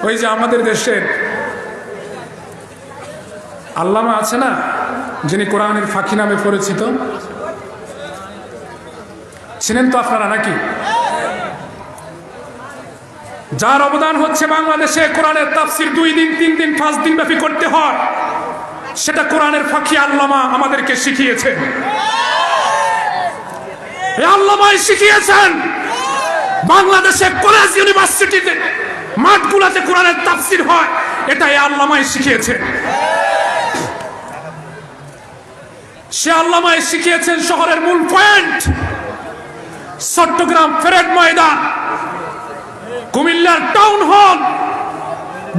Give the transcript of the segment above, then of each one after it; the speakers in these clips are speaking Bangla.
ওই যে আমাদের দেশের আল্লামা আছে না, যিনি কোরআনের ফাঁকি নামে পরিচিত, ছিলেন তো আপনারা নাকি? যার অবদান হচ্ছে বাংলাদেশে কোরআনের তাফসির 2 দিন 3 দিন 5 দিন ব্যাপী করতে হয়, সেটা কোরআনের ফাঁকি আল্লামা আমাদেরকে শিখিয়েছেন। এই আল্লামাই শিখিয়েছেন বাংলাদেশে কলেজ ইউনিভার্সিটিতে মাঠগুলোতে কোরআনের তাফসির হয়, এটা এই আল্লামাই শিখিয়েছেন। সে আল্লামাই শিখিয়েছেন শহরের মূল পয়েন্ট চট্টগ্রাম প্যারেড ময়দান, কুমিল্লার টাউন হল,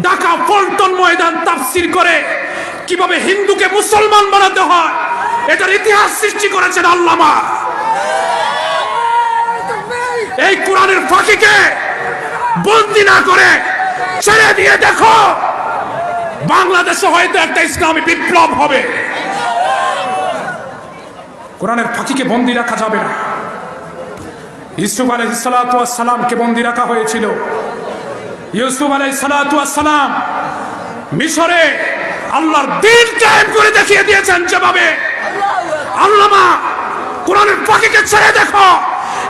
ঢাকা পল্টন ময়দান তাফসির করে কিভাবে হিন্দুকে মুসলমান বানাতে হয় এটার ইতিহাস সৃষ্টি করেছেন আল্লামা। এই কোরআনের ফাঁকিকে বন্দী না করে ছেড়ে দিয়ে দেখো, বাংলাদেশে হয়তো একটা ইসলামী বিপ্লব হবে। কোরআনের ফাঁকিকে বন্দী রাখা যাবে না। ইউসুফ আলাইহিস সালাতু ওয়াস সালামকে বন্দী রাখা হয়েছিল। ইউসুফ আলাইহিস সালাতু ওয়াস সালাম মিশরে আল্লাহর দ্বীন কায়েম করে দেখিয়ে দিয়েছেন। যেভাবে আল্লামা কোরআনের ফাঁকিকে ছেড়ে দেখো,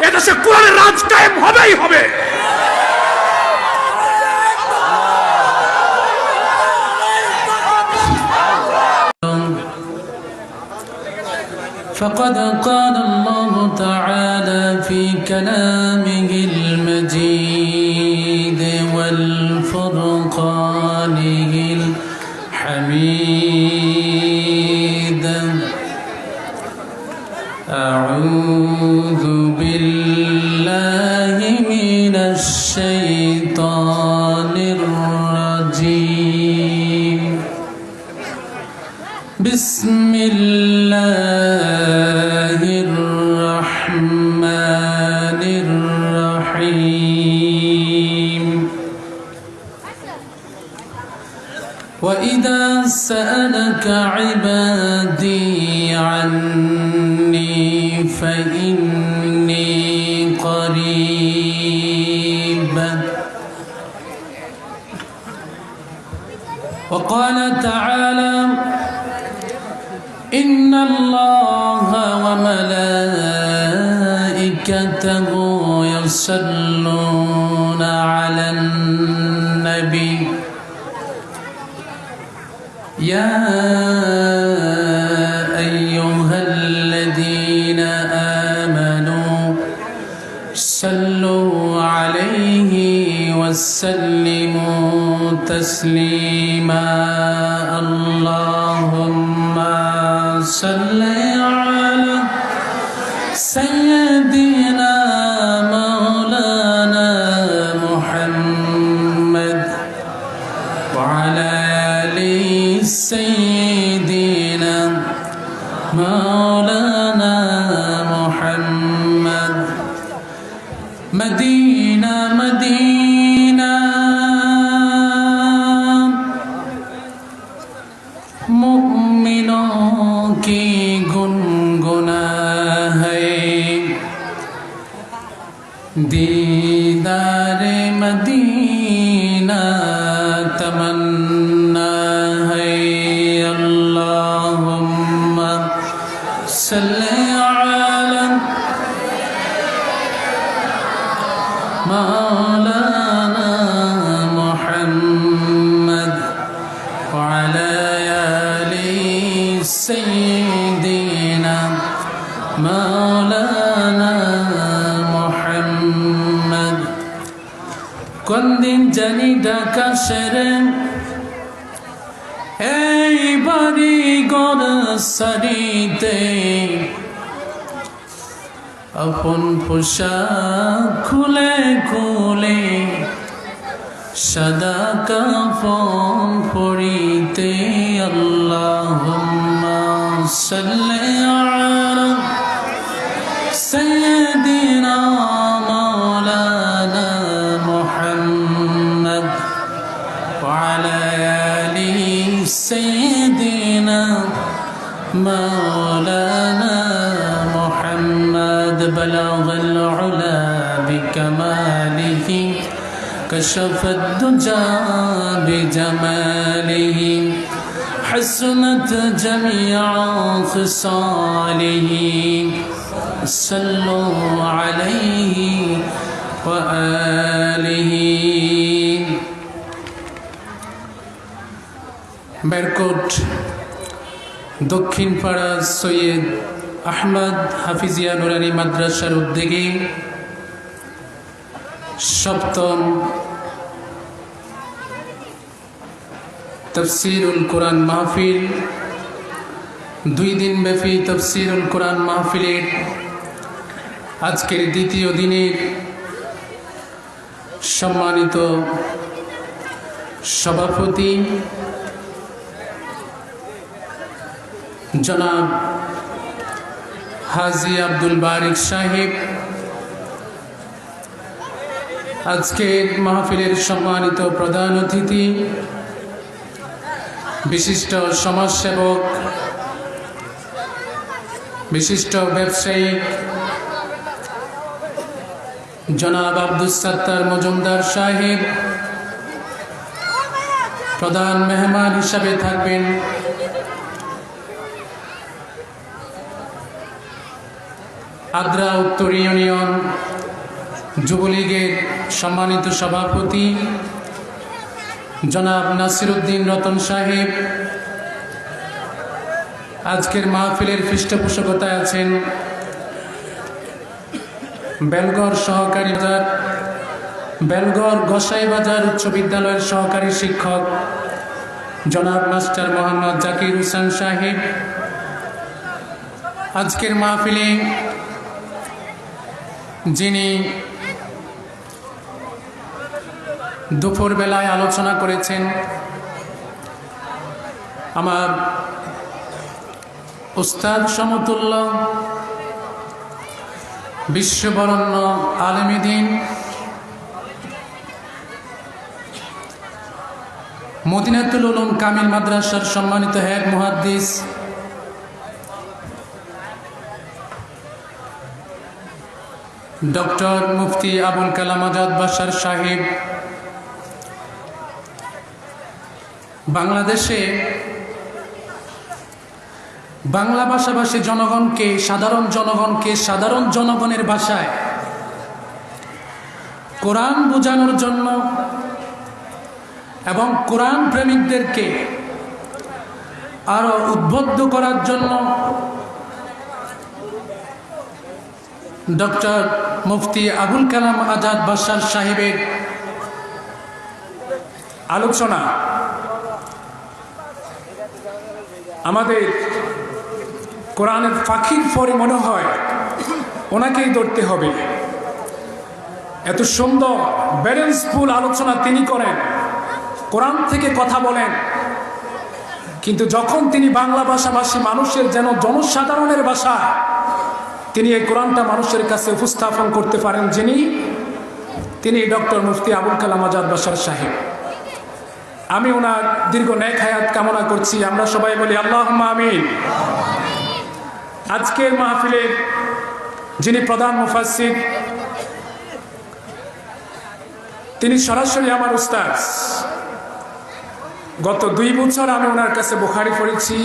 এদেশে কোরআনের রাজ কায়েম হবেই হবে। فقد قال الله تعالى في كلامه المجيد والفرقانه الحميد أعوذ بالله من الشيطان الرجيم بسم الله الرحمن الرحيم وإذا سألك عبادي عني فإني قريب وقال تعالى إن الله وملائكته يصلون على النبي يا أيها الذين آمنوا صلوا عليه وسلموا تسليما اللهم صل على سيدنا مولانا محمد وعلى آل سيدنا مولانا محمد مدينة مدينة मुमिनों की गुनगुना है दीदार मदीना तमन्ना है अल्लाहुम्मा सल्ली अला मौलाना मुहम्मद वअला سيدنا مولانا محمد কোন দিন জানি ঢাকা শহরে এই বাড়ি ঘর সারিতে আপন পোশাক খুলে খুলে সাদা কাফন পরিতে আল্লাহুম্মা সাল্লি আলা সাইয়্যিদিনা মাওলানা মুহাম্মদ ওয়া আলা আলি সাইয়্যিদিনা মাওলানা মুহাম্মদ বালাগাল উলা বিকামালিহি كشف الدجى بجماله حسنت جميع خصاله صلوا عليه وآله বেরকোট দক্ষিণ পাড়া সৈয়দ আহমদ হাফিজিয়া নুরানি মাদ্রাসার উদ্যোগে সপ্তম তফসিরুল কোরআন মাহফিল 2 দিন ব্যাপী তফসিরুল কোরআন মাহফিলের আজকের দ্বিতীয় দিনের সম্মানিত সভাপতি জনাব হাজী আব্দুল বারিক সাহেব, আজকের মাহফিলের সম্মানিত প্রধান অতিথি বিশিষ্ট সমাজসেবক, বিশিষ্ট ব্যবসায়ী জনাব আব্দুস সাত্তার মজুমদার সাহেব, প্রধান মেহমান হিসাবে থাকবেন আদ্রা উত্তর ইউনিয়ন যুবলীগের সম্মানিত সভাপতি জনাব নাসিরউদ্দিন রতন সাহেব। আজকের মাহফিলের পৃষ্ঠপোষকতায় আছেন বেলগড় সহকারী বাজার বেলগড় গোসাই বাজার উচ্চ বিদ্যালয়ের সহকারী শিক্ষক জনাব মাস্টার মোহাম্মদ জাকির হোসেন সাহেব। আজকের মাহফিলে যিনি দুপুর বেলায় আলোচনা করেছেন, আমার উস্তাদ সমতুল্য বিশ্ববরণ্য আলেমে দ্বীন মদিনাতুল উলুম কামিল মাদ্রাসার সম্মানিত হেড মুহাদ্দিস ডক্টর মুফতি আবুল কালাম আজাদ বাশার সাহেব, বাংলাদেশে বাংলা ভাষাভাষী জনগণকে সাধারণ জনগণের ভাষায় কোরআন বোঝানোর জন্য এবং কোরআন প্রেমিকদেরকে আরো উদ্বুদ্ধ করার জন্য ডক্টর মুফতি আবুল কালাম আজাদ বাশার সাহেবের আলোচনা আমাদের কোরআনের ফাঁকির পরে মনে হয় ওনাকেই ধরতে হবে। এত সুন্দর ব্যালেন্সফুল আলোচনা তিনি করেন, কোরআন থেকে কথা বলেন, কিন্তু যখন তিনি বাংলা ভাষাভাষী মানুষের যেন জনসাধারণের ভাষা তিনি এই কোরআনটা মানুষের কাছে উপস্থাপন করতে পারেন, তিনি ডক্টর মুফতি আবুল কালাম আজাদ বাশার সাহেব। আমি ওনার দীর্ঘ নেক হায়াত কামনা করছি। আমরা সবাই বলি আল্লাহুম্মা আমিন। আজকের মাহফিলের যিনি প্রধান মুফাসসির, তিনি সরাসরি আমার উস্তাদ। গত 2 বছর আমি ওনার কাছে বুখারী পড়েছি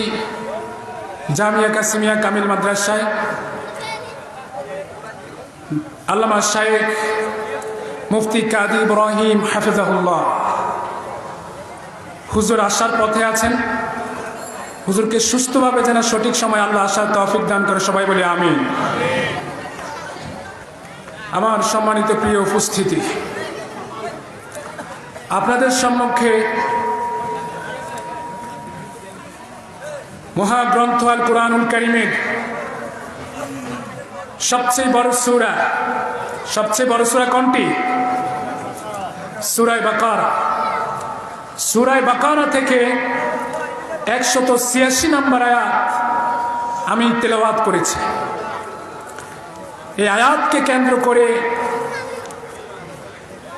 জামিয়া কাসিমিয়া কামিল মাদ্রাসায়। আল্লামা শাইখ মুফতি কাদি ইব্রাহিম হাফিজাহুল্লাহ হুজুর আসার পথে আছেন। হুজুরকে সুস্থভাবে যেন সঠিক সময় আল্লাহ আসার তৌফিক দান করে, সবাই বলি আমিন। আমার সম্মানিত প্রিয় উপস্থিতি, আপনাদের সম্মুখে মহাগ্রন্থ আল কুরআনুল কারীমের সবচেয়ে বড় সূরা কোনটি? সূরা বাকারা। সূরা বাকারা থেকে 186 নম্বর আয়াত আমি তেলাওয়াত করেছি। এই আয়াতকে কেন্দ্র করে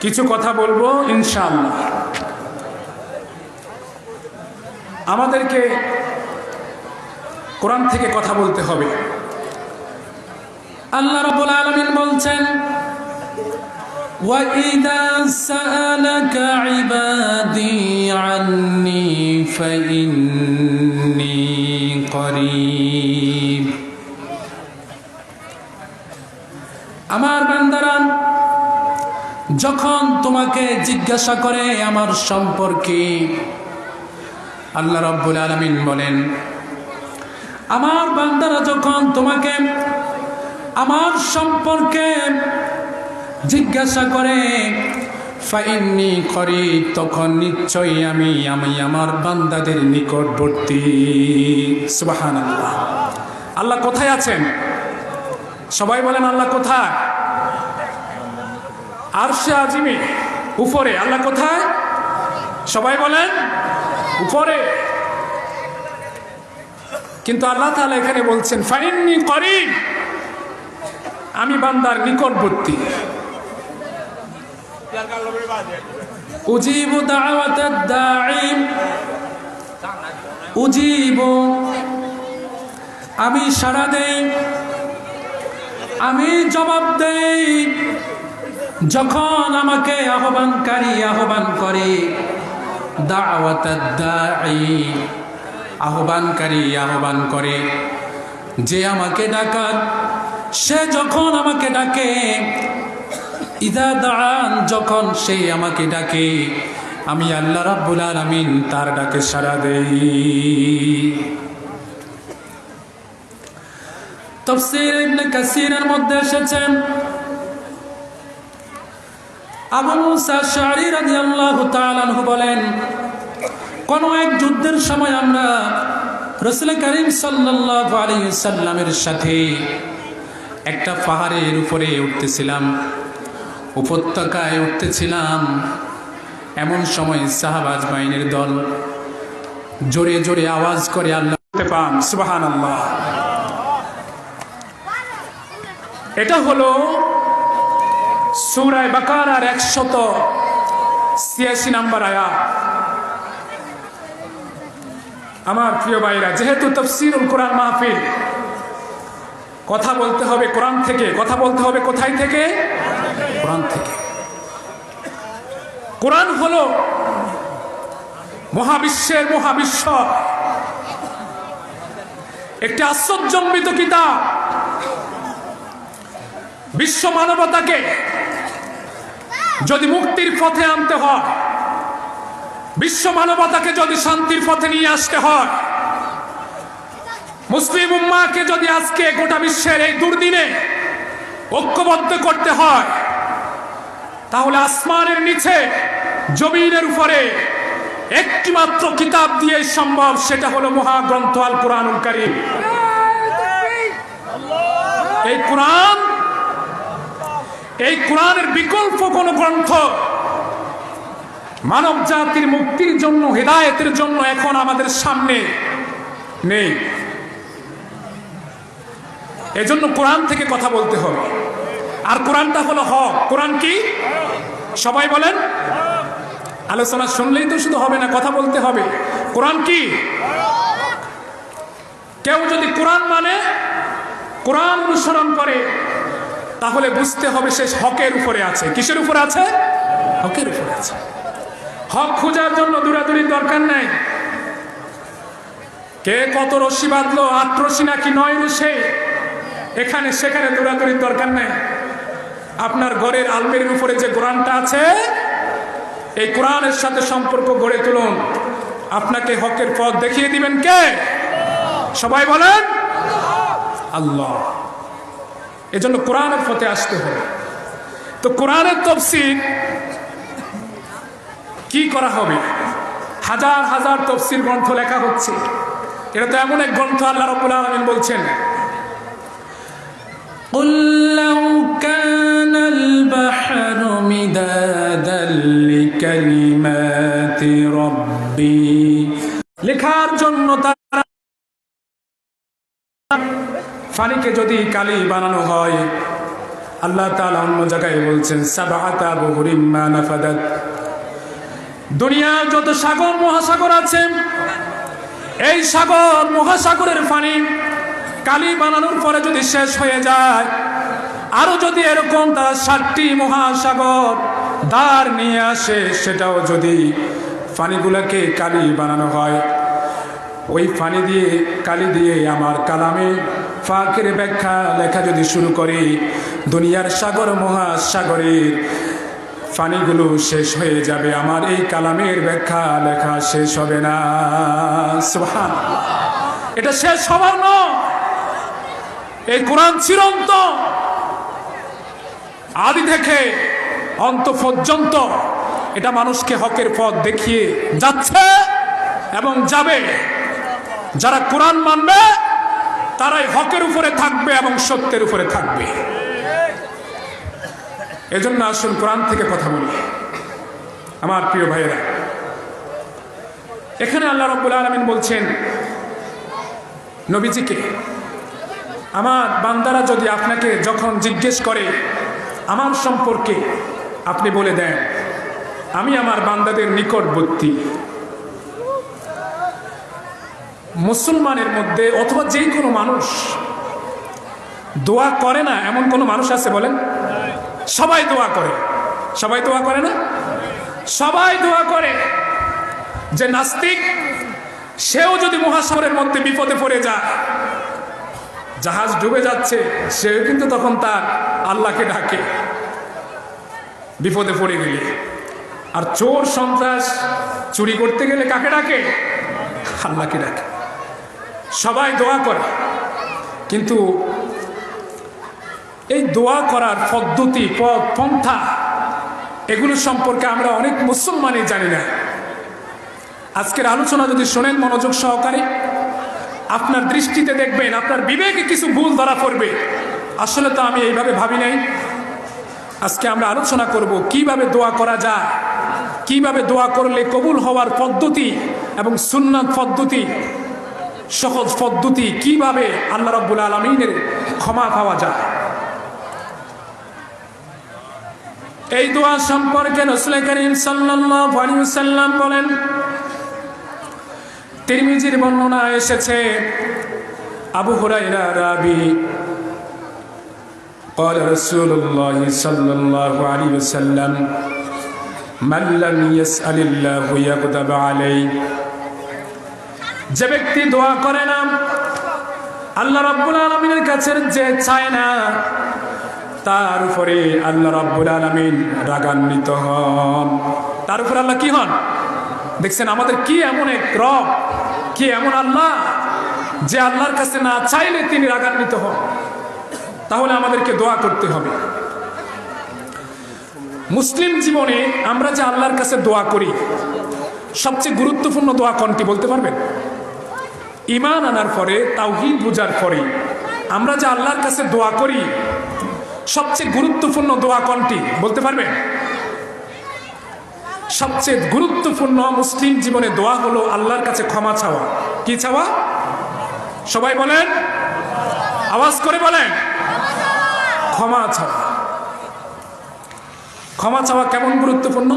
কিছু কথা বলবো ইনশাআল্লাহ। আমাদেরকে কোরআন থেকে কথা বলতে হবে। আল্লাহ রাব্বুল আলামিন বলছেন وإذا سألك عبادي عني فإني قريب আমার বান্দারা যখন তোমাকে জিজ্ঞাসা করে আমার সম্পর্কে, আল্লাহ রাব্বুল আলামিন বলেন, আমার বান্দারা যখন তোমাকে আমার সম্পর্কে জিজ্ঞাসা করে ফাইন্নি করিব, তখন নিশ্চয়ই আমি আমার বান্দাদের নিকটবর্তী। সুবহানাল্লাহ। আল্লাহ কোথায় আছেন? সবাই বলেন আল্লাহ কোথায়? আরশে আজিমে উপরে। আল্লাহ কোথায়? সবাই বলেন উপরে। কিন্তু আল্লাহ তাআলা এখানে বলছেন ফাইন্নি করিব, আমি বান্দার নিকটবর্তী। উজিবু দাওয়াতাদ দাঈ, উজিবু আমি সাড়া দেই, আমি জবাব দেই যখন আমাকে আহ্বানকারী আহ্বান করে। দাওয়াতাদ দাঈ, আহ্বানকারী আহ্বান করে, যে আমাকে ডাকার সে যখন আমাকে ডাকে। ইদা দাআন, যখন সে আমাকে ডাকে আমি আল্লাহ রাব্বুল আলামিন তার ডাকে সাড়া দেই। তাফসীর ইবনে কাসীরের মধ্যে এসেছেন আবু মুসা আশআরী রাদিয়াল্লাহু তাআলা আনহু বলেন, কোন এক যুদ্ধের সময় আমরা রাসূল করিম সাল্লাল্লাহু আলাইহি ওয়াসাল্লামের সাথে একটা পাহাড়ের উপরে উঠতেছিলাম, উপত্যকায় উঠতেছিলাম। এমন সময় সাহাবাজ বাহিনীর দল জোরে জোরে আওয়াজ করে আল্লাহ পান। সুবহানাল্লাহ। এটা হলো সূরা বাকারার 186 নম্বর আয়াত। আমার প্রিয় ভাইরা, যেহেতু তাফসীরুল কোরআন মাহফিল, কথা বলতে হবে কোরআন থেকে। কথা বলতে হবে কোথায় থেকে? কোরআন থেকে। কোরআন হলো মহাবিশ্বের মহাবিশ্ব, একটি আশ্চর্যজনক কিতাব। বিশ্ব মানবতাকে যদি মুক্তির পথে আনতে হয়, বিশ্ব মানবতাকে যদি শান্তির পথে নিয়ে আসতে হয়, মুসলিম উম্মাহকে যদি আজকে গোটা বিশ্বের এই দুর্দিনে ঐক্যবদ্ধ করতে হয়, তাহলে আসমানের নিচে জমিনের উপরে একটি মাত্র কিতাব দিয়ে সম্ভব, সেটা হলো মহাগ্রন্থ আল কুরআনুল কারীম। এই কোরআনের বিকল্প কোন গ্রন্থ মানব জাতির মুক্তির জন্য, হেদায়েতের জন্য এখন আমাদের সামনে নেই। এজন্য কোরআন থেকে কথা বলতে হবে। আর কোরআনটা হলো হক। কোরআন কি? সবাই বলেন। আলোচনা শুনলেই তো শুধু হবে না, কথা বলতে হবে। কোরআন কি? কেউ যদি কোরআন মানে, কোরআন অনুসরণ করে, তাহলে বুঝতে হবে সে হকের উপরে আছে। কিসের উপরে আছে? হকের উপরে আছে। হক খোঁজার জন্য দৌড়াদৌড়ির দরকার নাই। কে কত রশি বাঁধলো, ৮ রশি নাকি ৯ রশি, এখানে সেখানে দৌড়াদৌড়ির দরকার নাই। আপনার ঘরের আলমারির উপরে যে কোরআনটা আছে, এই কোরআনের সাথে সম্পর্ক গড়ে তুলুন। আপনাকে হকের পথ দেখিয়ে দিবেন কে? সবাই বলেন আল্লাহ। এজন্য কোরআনের পথে আসতে হবে। তো কোরআনের তাফসীর কি করা হবে? হাজার হাজার তাফসীর গ্রন্থ লেখা হচ্ছে। এটা তো এমন এক গ্রন্থ, আল্লাহ রাব্বুল আলামিন বলছেন, قل لو كان البحر مدادا لكلمات ربي, লেখার জন্য তারা পানিকে যদি কালি বানানো হয়, আল্লাহ তাআলা অন্য জায়গায় বলছেন সাবআতা বুহুরিম মা নাফাদাত। দুনিয়ার যত সাগর মহাসাগর আছে, এই সাগর মহাসাগরের পানি কালি বানানোর পরে যদি শেষ হয়ে যায়, আরো যদি এরকম তারা 7টি মহাসাগর দ্বার নিয়ে আসে, সেটাও যদি পানিগুলোকে কালি বানানো হয়, ওই পানি দিয়ে কালি দিয়ে আমার কালামে ফাকের ব্যাখ্যা লেখা যদি শুরু করি, দুনিয়ার সাগর মহাসাগরের পানিগুলো শেষ হয়ে যাবে, আমার এই কালামের ব্যাখ্যা লেখা শেষ হবে না। সুবহানাল্লাহ। এটা শেষ হবার নয়, এই কোরআন চিরন্তন, আদি থেকে অন্ত পর্যন্ত এটা মানুষকে হকের পথ দেখিয়ে যাচ্ছে এবং যাবে। যারা কোরআন মানবে তারাই হকের উপরে থাকবে এবং সত্যের উপরে থাকবে। এজন্য আসুন কোরআন থেকে কথা বলি। আমার প্রিয় ভাইয়েরা, এখানে আল্লাহ রাব্বুল আলামিন বলছেন নবীজিকে, আমার বান্দারা যদি আপনাকে যখন জিজ্ঞেস করে আমার সম্পর্কে, আপনি বলে দেন আমি আমার বান্দাদের নিকটবর্তী। মুসলমানের মধ্যে অথবা যে কোনো মানুষ দোয়া করে না এমন কোনো মানুষ আছে বলেন? সবাই দোয়া করে। সবাই দোয়া করে না? সবাই দোয়া করে। যে নাস্তিক, সেও যদি মহাসাগরের মধ্যে বিপদে পড়ে যায়, জাহাজ ডুবে যাচ্ছে, সেও কিন্তু তখন তার আল্লাহকে ডাকে বিপদে পড়ে গেলে। আর চোর সন্ত্রাস চুরি করতে গেলে কাকে ডাকে? আল্লাহকে ডাকে। সবাই দোয়া করে, কিন্তু এই দোয়া করার পদ্ধতি, পথ, পন্থা, এগুলো সম্পর্কে আমরা অনেক মুসলমানই জানি না। আজকের আলোচনা যদি শোনেন মনোযোগ সহকারে, আপনার দৃষ্টিতে দেখবেন, আপনার বিবেকে কিছু ভুল ধরা পড়বে। আসলে তো আমি এইভাবে ভাবি নাই। আজকে আমরা আলোচনা করব কিভাবে দোয়া করা যায়, কিভাবে দোয়া করলে কবুল হওয়ার পদ্ধতি এবং সুন্নাত পদ্ধতি, সহজ পদ্ধতি, কিভাবে আল্লাহ রাব্বুল আলামিনের ক্ষমা পাওয়া যায়। এই দোয়া সম্পর্কে রাসূল করিম সাল্লাল্লাহু আলাইহি ওয়াসাল্লাম বলেন, তিরমিজির বর্ণনা এসেছে, আবু হুরায়রা রাবী, قال رسول الله صلى الله عليه وسلم من لم يسأل الله يغضب عليه। যে ব্যক্তি দোয়া করে না, আল্লাহ রাব্বুল আলামিনের কাছে যে চায় না, তার উপরে আল্লাহ রাব্বুল আলামিন রাগান্বিত হন। তার উপরে আল্লাহ কি হন? দেখছেন আমাদের কি এমন এক রব, কি এমন আল্লাহ, যে আল্লাহর কাছে না চাইলে তিনি রাগান্বিত হন। তাহলে আমাদেরকে দোয়া করতে হবে। মুসলিম জীবনে আমরা যে আল্লাহর কাছে দোয়া করি, সবচেয়ে গুরুত্বপূর্ণ দোয়া কোনটি বলতে পারবেন? ঈমান আনার পরে, তাওহীদ বুঝার পরে আমরা যে আল্লাহর কাছে দোয়া করি, সবচেয়ে গুরুত্বপূর্ণ দোয়া কোনটি বলতে পারবেন? সবচেয়ে গুরুত্বপূর্ণ মুসলিম জীবনে দোয়া হলো আল্লাহর কাছে ক্ষমা চাওয়া। কি চাওয়া? সবাই বলেন, আওয়াজ করে বলেন, ক্ষমা চাওয়া। ক্ষমা চাওয়া কেমন গুরুত্বপূর্ণ?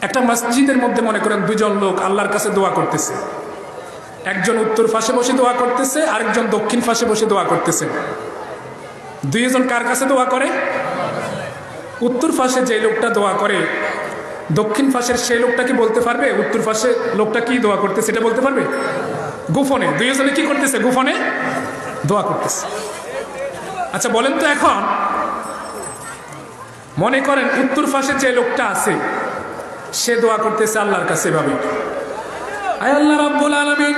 একটা মসজিদের মধ্যে মনে করেন দুজন লোক আল্লাহর কাছে দোয়া করতেছে। একজন উত্তর পাশে বসে দোয়া করতেছে, আরেকজন দক্ষিণ পাশে বসে দোয়া করতেছে। দুইজন কার কাছে দোয়া করে? উত্তর পাশে যে লোকটা দোয়া করে, দক্ষিণ পাশের সেই লোকটা কি বলতে পারবে উত্তর পাশে লোকটা কি দোয়া করতেছে? এটা বলতে পারবে? গোপনে দুইজনে কি করতেছে? গোপনে দোয়া করতেছে। আচ্ছা বলেন তো, এখন মনে করেন উত্তর পাশে যে লোকটা আছে, সে দোয়া করতেছে আল্লাহর কাছে ভাবে, আয় আল্লাহ রাব্বুল আলামিন,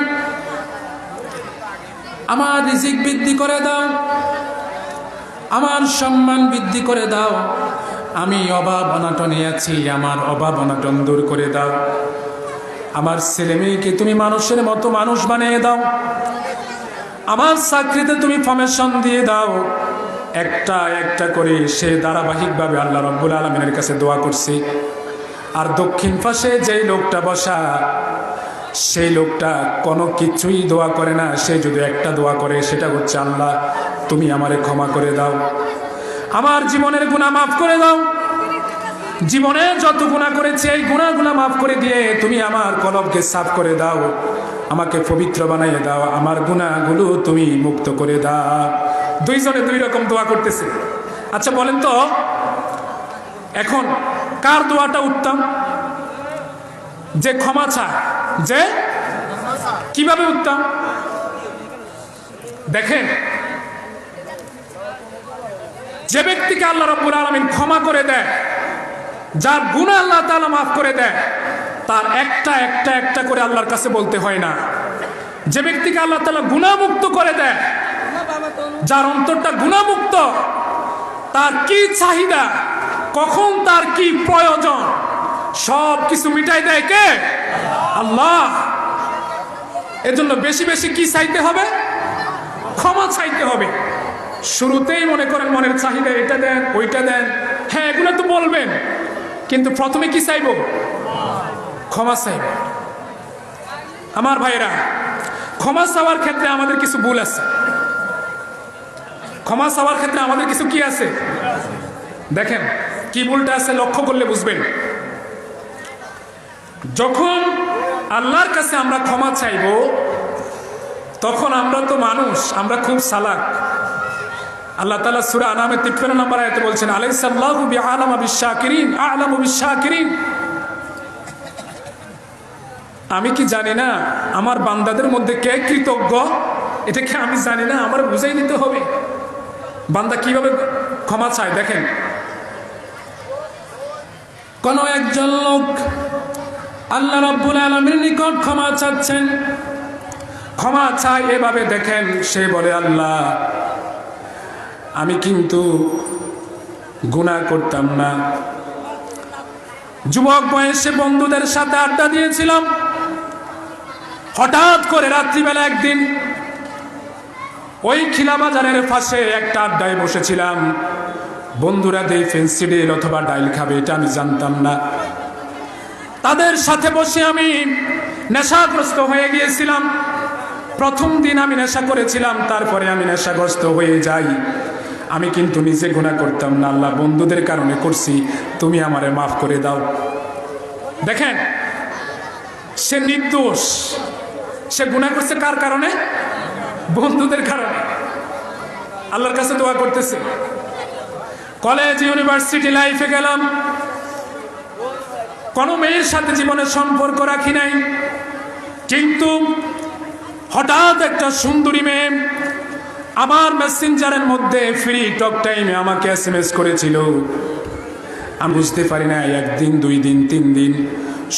আমার রিজিক বৃদ্ধি করে দাও, আমার সম্মান বৃদ্ধি করে দাও, আমি অভাব অনাটনে আছি, আমার অভাব অনাটন দূর করে দাও, আমার ছেলে মেয়েকে তুমি মানুষের মতো মানুষ বানিয়ে দাও, আমার চাকরিতে তুমি প্রমোশন দিয়ে দাও। একটা একটা করে সে ধারাবাহিকভাবে আল্লাহ রাব্বুল আলামিনের কাছে দোয়া করছে। আর দক্ষিণ পাশে যেই লোকটা বসা, সেই লোকটা কোনো কিছুই দোয়া করে না। সে যদি একটা দোয়া করে, সেটা হচ্ছে আল্লাহ তুমি আমারে ক্ষমা করে দাও, আমার জীবনের গুনাহ মাফ করে দাও, জীবনে যত গুনাহ করেছি এই গুনাহগুলো মাফ করে দিয়ে তুমি আমার কলবকে সাফ করে দাও, আমাকে পবিত্র বানাইয়ে দাও, আমার গুনাহগুলো তুমি মুক্ত করে দাও। দুইজনে দুই রকম দোয়া করতেছে। আচ্ছা বলেন তো, এখন কার দোয়াটা উত্তম? যে ক্ষমা চায়, যে কিভাবে উত্তম? দেখেন, যে ব্যক্তিকে আল্লাহ রাব্বুল আলামিন ক্ষমা করে দেয়, যার গুনাহ আল্লাহ তাআলা মাফ করে দেয়, তার একটা একটা একটা করে আল্লাহর কাছে বলতে হয় না। যে ব্যক্তিকে আল্লাহ তাআলা গুনাহমুক্ত করে দেয়, যার অন্তরটা গুনাহমুক্ত, তার কি চাহিদা, কখন তার কি প্রয়োজন, সব কিছু মিটাই দেয় কে? আল্লাহ। এজন্য বেশি বেশি কি চাইতে হবে? ক্ষমা চাইতে হবে। শুরুতেই মনে করেন মনের চাহিদা এটা দেন ওইটা দেন, হ্যাঁ এগুলো তো বলবেন, কিন্তু প্রথমে কি চাইব? ক্ষমা চাইব। আমার ভাইরা, ক্ষমা চাওয়ার ক্ষেত্রে আমাদের কিছু ভুল আছে। ক্ষমা চাওয়ার ক্ষেত্রে আমাদের কিছু কি আছে? দেখেন কি ভুলটা আছে, লক্ষ্য করলে বুঝবেন। যখন আল্লাহর কাছে আমরা ক্ষমা চাইব, তখন আমরা তো মানুষ, আমরা খুব চালাক। আল্লাহ তাআলা সূরা আনামের 53 নম্বর আয়াতে বলছেন, আলাইসাল্লাহু বিআলামা বিশ-শাকিরিন আ'লামু বিশ-শাকিরিন। আমি কি জানি না আমার বান্দাদের মধ্যে কে কৃতজ্ঞ? এটা কি আমি জানি না? আমার বুঝাই দিতে হবে বান্দা কিভাবে ক্ষমা চায়। দেখেন, কোন একজন লোক আল্লাহ রাব্বুল আলামিনের নিকট ক্ষমা চাচ্ছেন, ক্ষমা চায় এভাবে। দেখেন, সে বলে, আল্লাহ আমি কিন্তু গুনাহ করতাম না, যুবক বয়সে বন্ধুদের সাথে আড্ডা দিয়েছিলাম, হঠাৎ করে রাত্রিবেলা একদিন ওই খিলা বাজারের পাশে একটা আড্ডায় বসেছিলাম, বন্ধুরা দিয়ে ফেন্সিডিল অথবা ডাইল খাবে এটা আমি জানতাম না। তাদের সাথে বসে আমি নেশাগ্রস্ত হয়ে গিয়েছিলাম। প্রথম দিন আমি নেশা করেছিলাম, তারপরে আমি নেশাগ্রস্ত হয়ে যাই। আমি কিন্তু নিজে গুনাহ করতাম না, আল্লাহ বন্ধুদের কারণে করছি, তুমি আমারে মাফ করে দাও। দেখেন, সে নির্দোষ, সে গুনাহ করছে কার কারণে? বন্ধুদের কারণে। আল্লাহর কাছে দোয়া করতেছে। কলেজ ইউনিভার্সিটি লাইফে গেলাম, কোনো মেয়ের সাথে জীবনে সম্পর্ক রাখি নাই, কিন্তু হঠাৎ একটা সুন্দরী মেয়ে আমার মেসেঞ্জারের মধ্যে ফ্রি টক টাইমে আমাকে SMS করেছিল। আমি বুঝতে পারি না, একদিন, 2 দিন, 3 দিন,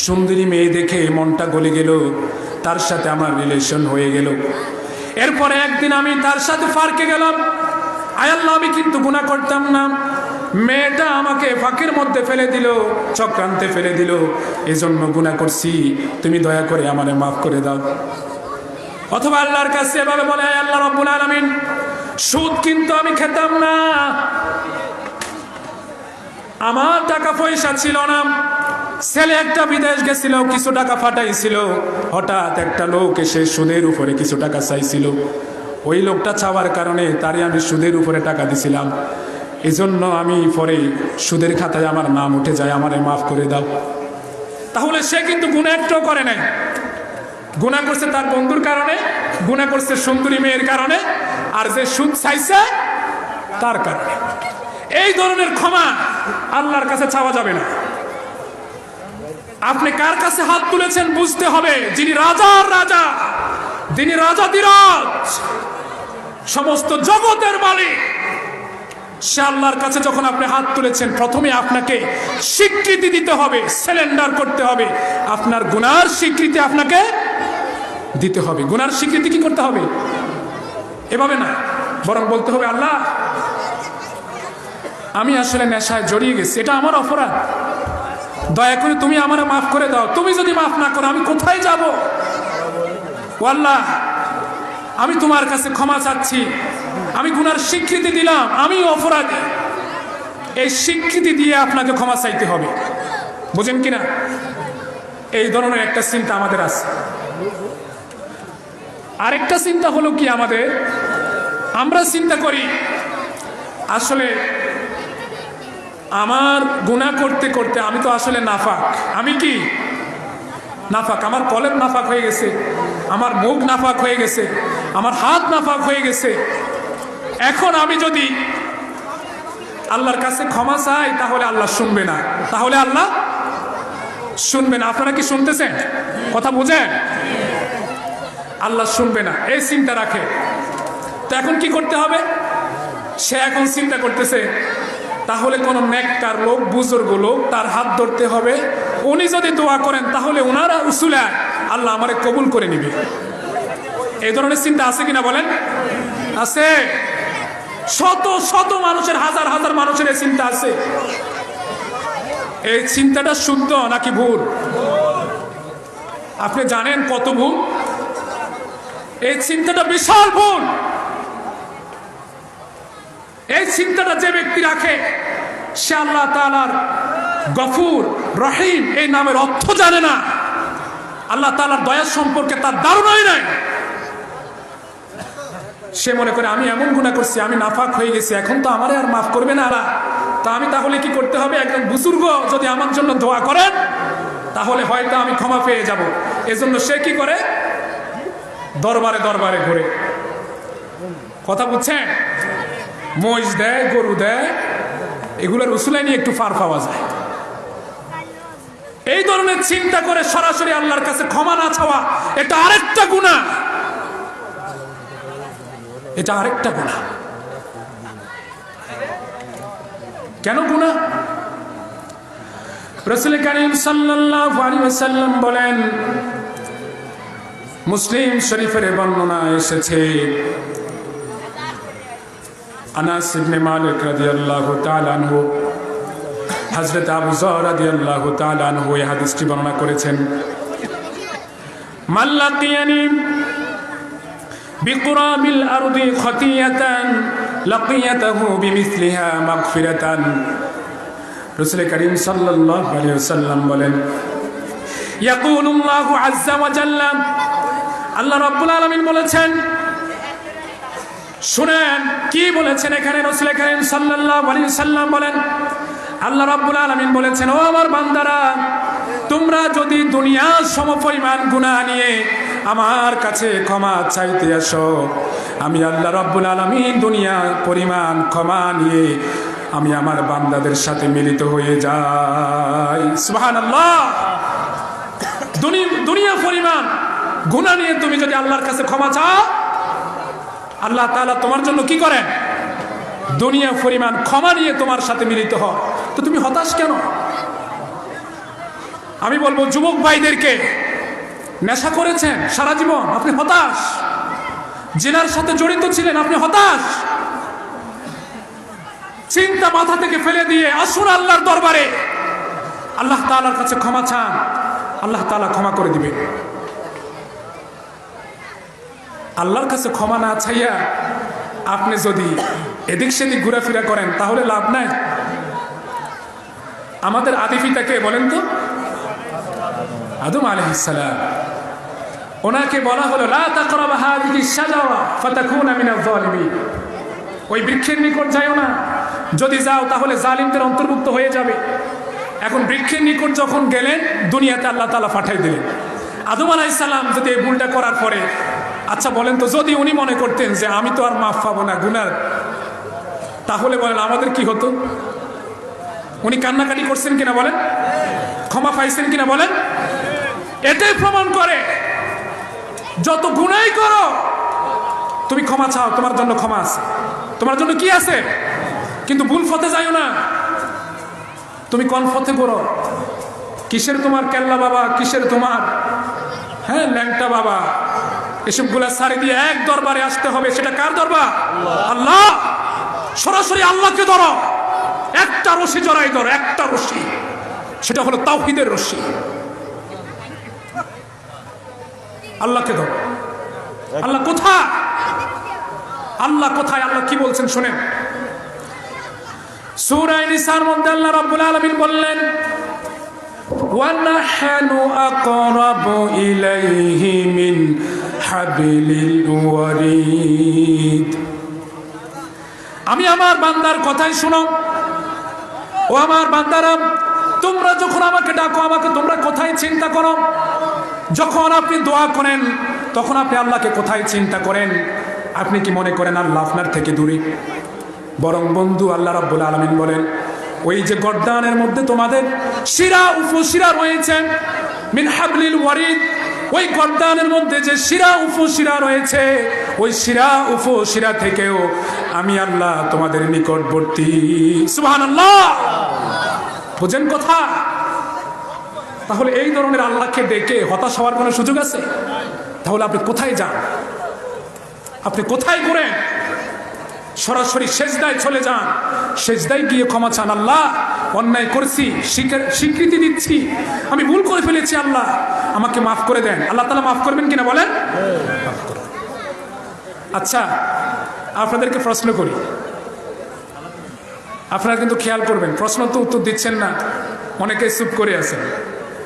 সুন্দরী মেয়ে দেখে মনটা গলে গেল, তার সাথে আমার রিলেশন হয়ে গেল। এরপরে একদিন আমি তার সাথে পার্কে গেলাম। আয় আল্লাহ, আমি কিন্তু গুনাহ করতাম না, মেয়েটা আমাকে ফাঁকের মধ্যে ফেলে দিল, চক্রান্তে ফেলে দিল, এজন্য গুনাহ করছি, তুমি দয়া করে আমারে মাফ করে দাও। অথবা আল্লাহর কাছে এভাবে বলে, আয় আল্লাহ রাব্বুল আলামিন, সুদ কিন্তু আমি খেতাম না, আমার টাকা পয়সা ছিল না, ছেলে একটা বিদেশ গেছিল, কিছু টাকা ফাটাইছিল, হঠাৎ একটা লোক এসে সুদের উপরে কিছু টাকা চাইছিল, ওই লোকটা চাওয়ার কারণে তারে আমি সুদের উপরে টাকা দিছিলাম, এজন্য আমি পরে সুদের খাতায় আমার নাম উঠে যায়, আমারে মাফ করে দাও। তাহলে সে কিন্তু গুনাহ একটাও করে নাই। গুনাহ করছে তার বন্ধুর কারণে, গুনাহ করছে সুন্দরী মেয়ের কারণে, আর যে সুদ চাইছে তার কারণে। এই ধরনের ক্ষমা আল্লাহর কাছে চাওয়া যাবে না। আপনি কার কাছে হাত তুলেছেন বুঝতে হবে। যিনি রাজার রাজা, যিনি রাজাধিরাজ, সমস্ত জগতের মালিক, সে আল্লাহর কাছে যখন আপনি হাত তুলেছেন, প্রথমে আপনাকে স্বীকৃতি দিতে হবে, সারেন্ডার করতে হবে। আপনার গুনার স্বীকৃতি আপনাকে দিতে হবে। গুনার স্বীকৃতি কি করতে হবে? এভাবে না, বরং বলতে হবে, আল্লাহ আমি আসলে নেশায় জড়িয়ে গেছি, এটা আমার অপরাধ, দয়া করে তুমি আমারে মাফ করে দাও। তুমি যদি মাফ না করো আমি কোথায় যাব? ও আল্লাহ, আমি তোমার কাছে ক্ষমা চাচ্ছি, আমি গুনার স্বীকৃতি দিলাম, আমি অপরাধী। এই স্বীকৃতি দিয়ে আপনাকে ক্ষমা চাইতে হবে। বুঝেন কিনা? এই ধরনের একটা চিন্তা আমাদের আছে। আরেকটা চিন্তা হলো কি, আমাদের আমরা চিন্তা করি আসলে আমার গুনাহ করতে করতে আমি তো আসলে নাফাক। আমি কি নাফাক? আমার কলব নাফাক হয়ে গেছে, আমার মুখ নাফাক হয়ে গেছে, আমার হাত নাফাক হয়ে গেছে। এখন আমি যদি আল্লাহর কাছে ক্ষমা চাই তাহলে আল্লাহ শুনবে না, তাহলে আল্লাহ শুনবে না। আপনারা কি শুনতেছেন? কথা বুঝেন? আল্লাহ শুনবে না, এই চিন্তা রাখে। তো এখন কি করতে হবে? সে এখন চিন্তা করতেছে তাহলে কোন নেককার লোক, বুজুর্গ লোক, তার হাত ধরতে হবে। উনি যদি দোয়া করেন তাহলে ওনারা উসুলে আল্লাহ আমারে কবুল করে নিবে। এই ধরনের চিন্তা আছে কিনা বলেন? আছে। শত শত মানুষের, হাজার হাজার মানুষের এই চিন্তা আছে। এই চিন্তাটা শুদ্ধ নাকি ভুল? আপনি জানেন কত ভুল? এই চিন্তাটা বিশাল ভুল। এই চিন্তাটা যে ব্যক্তি রাখে সে আল্লাহ তাআলার গফুর রহিম এই নামের অর্থ জানে না, আল্লাহ তাআলার দয়া সম্পর্কে তার ধারণাই নাই। সে মনে করে আমি এমন গুনাহ করছি, আমি নাফাক হয়ে গেছি, এখন তো আমারে আর মাফ করবে না আল্লাহ। তা আমি তাহলে কি করতে হবে? একজন বুজুর্গ যদি আমার জন্য দোয়া করেন তাহলে হয়তো আমি ক্ষমা পেয়ে যাব। এজন্য সে কি করে? দরবারে দরবারে ঘুরে। কথা বুঝছেন? মহিষ দেয়, গরু দেয়, এগুলোর উসুলাই নিয়ে একটু ফার পাওয়া যায়। এই ধরনের চিন্তা করে সরাসরি আল্লাহর কাছে ক্ষমা না চাওয়া, এটা আরেকটা গুনাহ। এটা আরেকটা গুনাহ। কেন গুনাহ? রাসূল কারীম সাল্লাল্লাহু আলাইহি ওয়াসাল্লাম বলেন, মুসলিম শরীফের বর্ণনা এসেছে, আনাস ইবনে মালিক রাদিয়াল্লাহু তাআলা আনহু, হযরত আবু যর রাদিয়াল্লাহু তাআলা আনহু এই হাদিসটি বর্ণনা করেছেন। মান লাকিয়ানি বিকুরাবিল আরদি খাতিয়াতান লাকিয়াতাহু বিমিসলিহা মাগফিরাতান। রাসূল কারীম সাল্লাল্লাহু আলাইহি ওয়াসাল্লাম বলেন, ইয়াকুলুল্লাহু আযজা ওয়া জাল্লা, আল্লাহ রাব্বুল আলামিন বলেছেন, শুনেন কি বলেছেন এখানে। রাসূল কারীম সাল্লাল্লাহু আলাইহি ওয়াসাল্লাম বলেন, আল্লাহ রাব্বুল আলামিন বলেছেন, ও আমার বান্দারা, তোমরা যদি দুনিয়ার সমপরিমাণ গুনাহ নিয়ে আমার কাছে ক্ষমা চাইতে আসো, আমি আল্লাহ রাব্বুল আলামিন দুনিয়া পরিমাণ ক্ষমা নিয়ে আমি আমার বান্দাদের সাথে মিলিত হয়ে যাই। সুবহানাল্লাহ। দুনিয়া পরিমাণ গুনাহ নিয়ে তুমি যদি আল্লাহর কাছে ক্ষমা চাও, আল্লাহ তাআলা তোমার জন্য কি করেন? দুনিয়া পরিমাণ ক্ষমা নিয়ে তোমার সাথে মিলিত হয়। তো তুমি হতাশ কেন? আমি বলবো যুবক ভাইদেরকে, নেশা করেছেন সারা জীবন, আপনি হতাশ। জিনার সাথে জড়িত ছিলেন, আপনি হতাশ। চিন্তা মাথা থেকে ফেলে দিয়ে আসুন আল্লাহর দরবারে, আল্লাহ তাআলার কাছে ক্ষমা চান, আল্লাহ তাআলা ক্ষমা করে দিবেন। আল্লাহর কাছে ক্ষমা না চাইয়া আপনি যদি এদিক সেদিক ঘোরাফেরা করেন তাহলে লাভ নাই। আমাদের আদি পিতা কে বলেন তো? আদম আলাইহিস সালাম। ওনাকে বলা হলো, লা তাকরাবা হাযিহি শাজারা ফাতাকুনা মিনাজ জালিমিন। ওই বৃক্ষের নিকট যাও না, যদি যাও তাহলে জালিমদের অন্তর্ভুক্ত হয়ে যাবে। এখন বৃক্ষের নিকট যখন গেলেন, দুনিয়াতে আল্লাহ তাআলা পাঠাই দিলেন। আদম আলাইহিস সালাম যদি এই ভুলটা করার পরে, আচ্ছা বলেন তো, যদি উনি মনে করতেন যে আমি তো আর মাফ পাবো না গুনার, তাহলে বলেন আমাদের কি হতো? উনি কান্নাকাটি করছেন কিনা বলেন? ক্ষমা পাইছেন কিনা বলেন? এটাই প্রমাণ করে যত গুনাই করো তুমি ক্ষমা চাও, তোমার জন্য ক্ষমা আছে, তোমার জন্য কি আছে। কিন্তু ভুল পথে যাইও না। তুমি কোন পথে করো? কিসের তোমার কেল্লা বাবা, কিসের তোমার ল্যাংটা বাবা, এসবগুলা সারি দিয়ে এক দরবারে আসতে হবে। সেটা কার দরবার? আল্লাহ। সরাসরি আল্লাহকে ধরো, একটা রশি জড়াই ধরো, একটা রশি, সেটা হলো তাওহীদের রশি। আল্লাহকে ধরো। আল্লাহ কোথায়? আল্লাহ কোথায়? আল্লাহ কি বলছেন শুনেন। সূরা নিসার মধ্যে আল্লাহ রাব্বুল আলামিন বললেন, ওয়া নাহনু আকরাবু ইলাইহি মিন হাবিলিল ওয়ারিদ। আমি আমার বান্দার কথাই শুনো, ও আমার বান্দারা, তোমরা যখন আমাকে ডাকো, আমাকে তোমরা কোথায় চিন্তা করো? যখন আপনি দোয়া করেন তখন আপনি আল্লাহকে কোথায় চিন্তা করেন? আপনি কি মনে করেন আল্লাহ আপনার থেকে দূরে? বরং বন্ধু, আল্লাহ রাব্বুল আলামিন বলেন, ওই যে গর্দানের মধ্যে তোমাদের শিরা উপশিরা রয়েছে, মিন হাবলিল ওয়ারিদ, ওই গর্দানের মধ্যে যে শিরা উপশিরা রয়েছে, ওই শিরা উপশিরা থেকেও আমি আল্লাহ তোমাদের নিকটবর্তী। সুবহানাল্লাহ। বুঝেন কথা? তাহলে এই ধরনের আল্লাহকে দেখে হতাশ হওয়ার কোনো সুযোগ আছে? তাহলে আপনি কোথায় যান? আপনি কোথায় ঘুরেন? সরাসরি সেজদায় চলে যান, সেজদায় গিয়ে ক্ষমা চান, আল্লাহ অন্যায় করছি, স্বীকৃতি দিচ্ছি, আমি ভুল করে ফেলেছি, আল্লাহ আমাকে মাফ করে দেন। আল্লাহ তাআলা মাফ করবেন কিনা বলেন? আচ্ছা, আপনাদেরকে প্রশ্ন করি, আপনারা কিন্তু খেয়াল করবেন, প্রশ্ন তো উত্তর দিচ্ছেন না, অনেকে চুপ করে আছেন।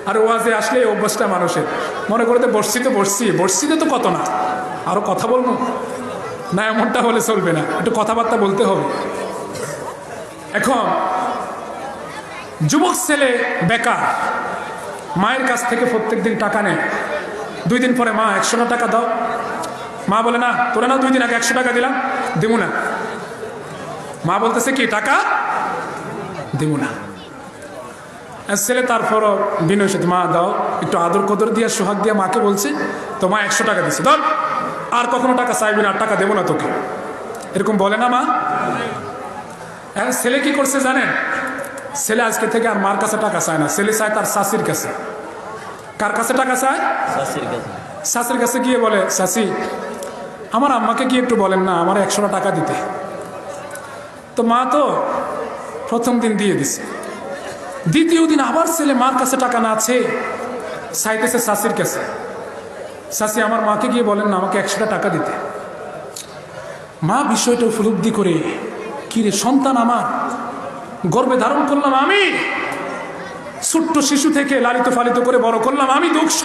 আর ওয়াজে আসলে এই অভ্যাসটা মানুষের, মনে করতে বসছিতে তো কত না, আরো কথা বলবো না, এমনটা হলে চলবে না, একটু কথাবার্তা বলতে হবে। এখন যুবক ছেলে বেকার, মায়ের কাছ থেকে প্রত্যেকদিন টাকা নেয়, 2 দিন পরে মা 100 টাকা দাও, মা বলে না তোরা না 2 দিন আগে 100 টাকা দিলাম, দিব না। মা বলতেছে কি টাকা দিব না। ছেলে তারপরও বিনয়ের সাথে, মা দাও, একটু আদর কদর দিয়ে সোহাগ দিয়ে মাকে বলছে, তো মা 100 টাকা দিচ্ছে, ধর আর কখনো টাকা চাইবি না, আর টাকা দেবো না তোকে, এরকম বলে না মা? এখন ছেলে কি করছে জানেন? ছেলে আজকে থেকে আর মার কাছে টাকা চায় না, ছেলে চায় তার শাশির কাছে। কার কাছে টাকা চায়? শাশির কাছে গিয়ে বলে, শাশি আমার আম্মাকে গিয়ে একটু বলেন না আমার 100 টাকা দিতে। তো মা তো প্রথম দিন দিয়ে দিছে, দ্বিতীয় দিন আবার ছেলে মার কাছে টাকা না আছে, চাইতেছে শাশির কাছে, শাশি আমার মাকে গিয়ে বলেন না আমাকে 100 টাকা দিতে। মা বিষয়টা উপলব্ধি করে, কি রে সন্তান আমার, গর্ভে ধারণ করলাম আমি, ছোট্ট শিশু থেকে লালিত পালিত করে বড় করলাম আমি, দক্ষ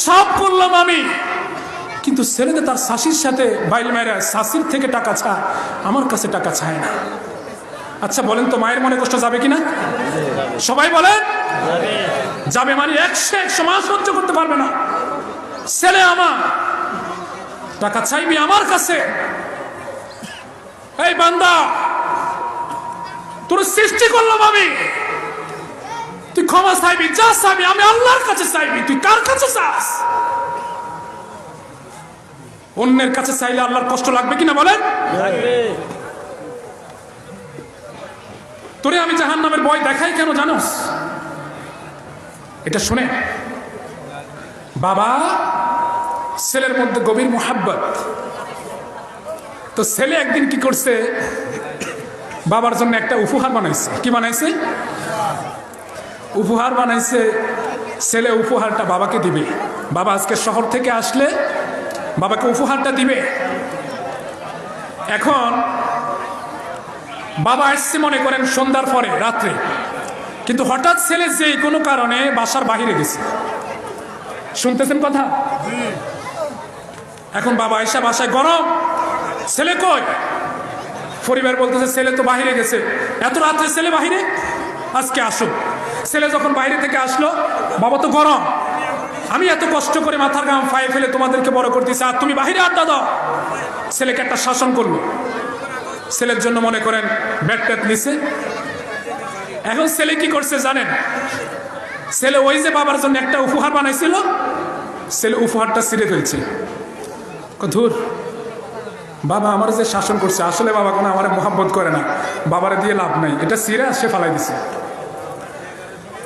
সব করলাম আমি, কিন্তু ছেলেতে তার শাশির সাথে বাইল মেয়েরা শাশির থেকে টাকা চায়, আমার কাছে টাকা চায় না। আচ্ছা বলেন তো মায়ের মনে কষ্ট যাবে কিনা? সবাই বলেন যাবে। মানে 100 মাস সহ্য করতে পারবে না। ছেলে আমার টাকা চাইবি আমার কাছে, এই বান্দা তোর সৃষ্টি করলাম আমি, তুই ক্ষমা চাইবি, যা চাইবি আমি আল্লাহর কাছে চাইবি, তুই কার কাছে চাস? অন্যের কাছে চাইলে আল্লাহর কষ্ট লাগবে কিনা বলেন? তোরে আমি জাহান্নামের ভয় দেখাই কেন জানোস? এটা শুনে বাবা ছেলের মধ্যে গভীর মোহাব্বত। তো ছেলে একদিন কি করছে, বাবার জন্য একটা উপহার বানাইছে। কি বানাইছে? উপহার বানাইছে। ছেলে উপহারটা বাবাকে দিবে, বাবা আজকে শহর থেকে আসলে বাবাকে উপহারটা দিবে। এখন বাবা আসছে মনে করেন সন্ধ্যার পরে, রাত্রে, কিন্তু হঠাৎ ছেলে যে কোনো কারণে বাসার বাহিরে গেছে। শুনতেছেন কথা? এখন বাবা এসে বাসায় গরম, ছেলে কই? পরিবার বলতেছে ছেলে তো বাহিরে গেছে। এত রাত্রে ছেলে বাহিরে, আজকে আসো। ছেলে যখন বাইরে থেকে আসলো, বাবা তো গরম, আমি এত কষ্ট করে মাথার ঘাম ফায়ে ফেলে তোমাদেরকে বড় করতেছি, আর তুমি বাহিরে আড্ডা দাও। ছেলেকে একটা শাসন করলো। ছেলের জন্য মনে করেন ব্যাট ট্যাট নিছে। এখন ছেলে কি করছে জানেন? ছেলে ওই যে বাবার জন্য একটা উপহার বানাইছিল, ছেলে উপহারটা ছিঁড়ে ফেলছে। ধুর, বাবা আমার যে শাসন করছে, আসলে বাবা কোনো আমার মোহাব্বত করে না, বাবারে দিয়ে লাভ নাই, এটা ছিঁড়ে সে ফালাই দিছে।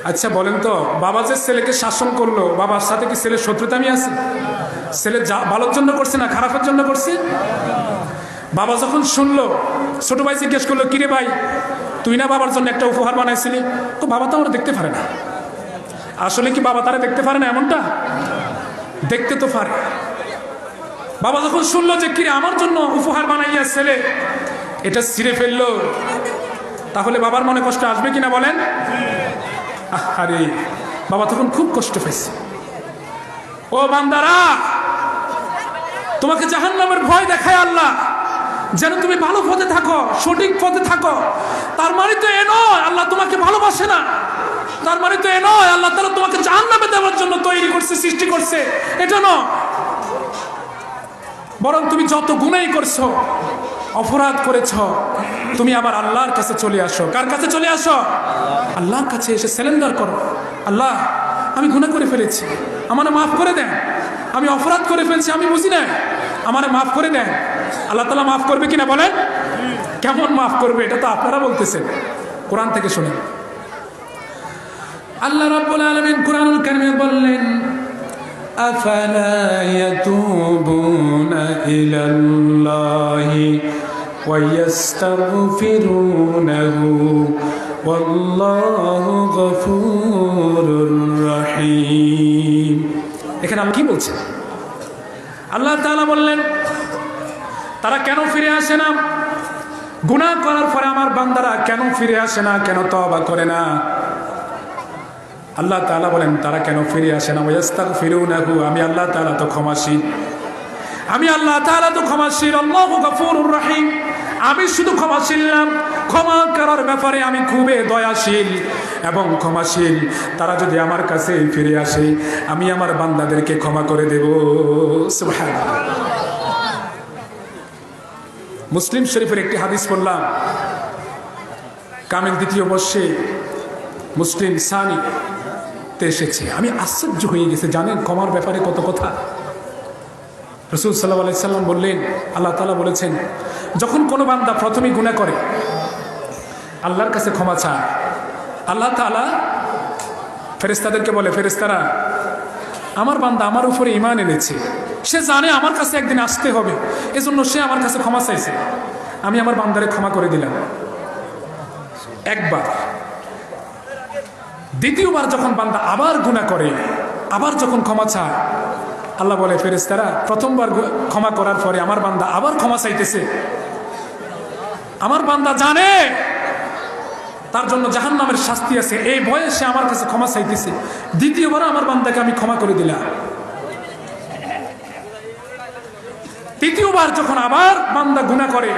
আচ্ছা বলেন তো, বাবা যে ছেলেকে শাসন করলো, বাবার সাথে কি ছেলের শত্রুতামি আছে? ছেলে ভালোর জন্য করছে না খারাপের জন্য করছে? বাবা যখন শুনলো, ছোট ভাই জিজ্ঞেস করলো, কিরে ভাই তুই না বাবার জন্য একটা উপহার বানাইছিলি? তো বাবা তো আমরা দেখতে পারে না। আসলে কি বাবা তারা দেখতে পারে না? এমনটা দেখতে তো পারে। বাবা যখন শুনলো যে কিরে আমার জন্য উপহার বানাইয়া ছেলে এটা ছিঁড়ে ফেললো, তাহলে বাবার মনে কষ্ট আসবে কিনা বলেন? আরে বাবা তখন খুব কষ্ট পেয়েছে। ও বান্দারা, তোমাকে জাহান্নামের ভয় দেখায় আল্লাহ, যেন তুমি ভালো পথে থাকো, সঠিক পথে থাকো। তার মানে তো এ নয় আল্লাহ তোমাকে ভালোবাসে না, তার মানে তো এ নয় আল্লাহ তাআলা তোমাকে জাহান্নামে দেওয়ার জন্য তৈরি করছে, সৃষ্টি করছে, এটা নয়। বরং তুমি যত গুনাহ করছো, অপরাধ করেছ, তুমি আবার আল্লাহর কাছে চলে আসো। কার কাছে চলে আসো? আল্লাহর কাছে এসে সারেন্ডার করো। আল্লাহ, আমি গুনাহ করে ফেলেছি, আমারে মাফ করে দেন। আমি অপরাধ করে ফেলছি, আমি বুঝি না, আমারে মাফ করে দেন। আল্লাহ তাআলা মাফ করবে কিনা বলেন? কেমন মাফ করবে এটা তো আপনারা বলতেছেন, কোরআন থেকে শুনেন। আল্লাহ রাব্বুল আলামিন কুরআনুল কারীমে বললেন, আফালা ইয়াতুবুনা ইলাল্লাহি ওয়া ইস্তাগফিরুনাহু ওয়াল্লাহু গফুরুর রহিম। এখানে আল্লাহ কি বলছেন? আল্লাহ তাআলা বললেন, তারা কেন ফিরে আসে না? গুনাহ করার পরে আমার বান্দারা কেন ফিরে আসে না, কেন তওবা করে না? আল্লাহ তাআলা বলেন, তারা কেন ফিরে আসে না? ওয়াস্তাগফিরুনাহু, আমি আল্লাহ তাআলা তো ক্ষমাশীল, আমি আল্লাহ তাআলা তো ক্ষমাশীল। আল্লাহু গফুরুর রহিম, আমি শুধু ক্ষমাশীল না, ক্ষমা করার ব্যাপারে আমি খুবই দয়াশীল এবং ক্ষমাশীল। তারা যদি আমার কাছে ফিরে আসে, আমি আমার বান্দাদেরকে ক্ষমা করে দেব। সুবহানাল্লাহ। মুসলিম শরীফের একটি হাদিস পড়লাম, কামিল দ্বিতীয় বর্ষে মুসলিম সানি তে এসেছে। আমি আশ্চর্য হয়ে গেছে, জানেন ক্ষমার ব্যাপারে কত কথা। রাসূল সাল্লাল্লাহু আলাইহি সাল্লাম বললেন, আল্লাহ তাআলা বলেছেন, যখন কোনো বান্দা প্রথমেই গুনাহ করে আল্লাহর কাছে ক্ষমা চায়, আল্লাহ তাআলা ফেরেশতাদেরকে বলে, ফেরেশতারা, আমার বান্দা আমার উপরে ঈমান এনেছে, সে জানে আমার কাছে একদিন আসতে হবে, এজন্য সে আমার কাছে ক্ষমা চাইছে, আমি আমার বান্দারে ক্ষমা করে দিলাম একবার। দ্বিতীয়বার যখন বান্দা আবার গুনাহ করে, আবার যখন ক্ষমা চায়, আল্লাহ বলে, ফেরেশতারা, প্রথমবার ক্ষমা করার পরে আমার বান্দা আবার ক্ষমা চাইতেছে, আমার বান্দা জানে তার জন্য জাহান্নামের শাস্তি আছে, এই ভয়ে সে আমার কাছে ক্ষমা চাইতেছে, দ্বিতীয়বার আমার বান্দাকে আমি ক্ষমা করে দিলাম। তৃতীয়বার যখন আবার বান্দা গুনাহ করে,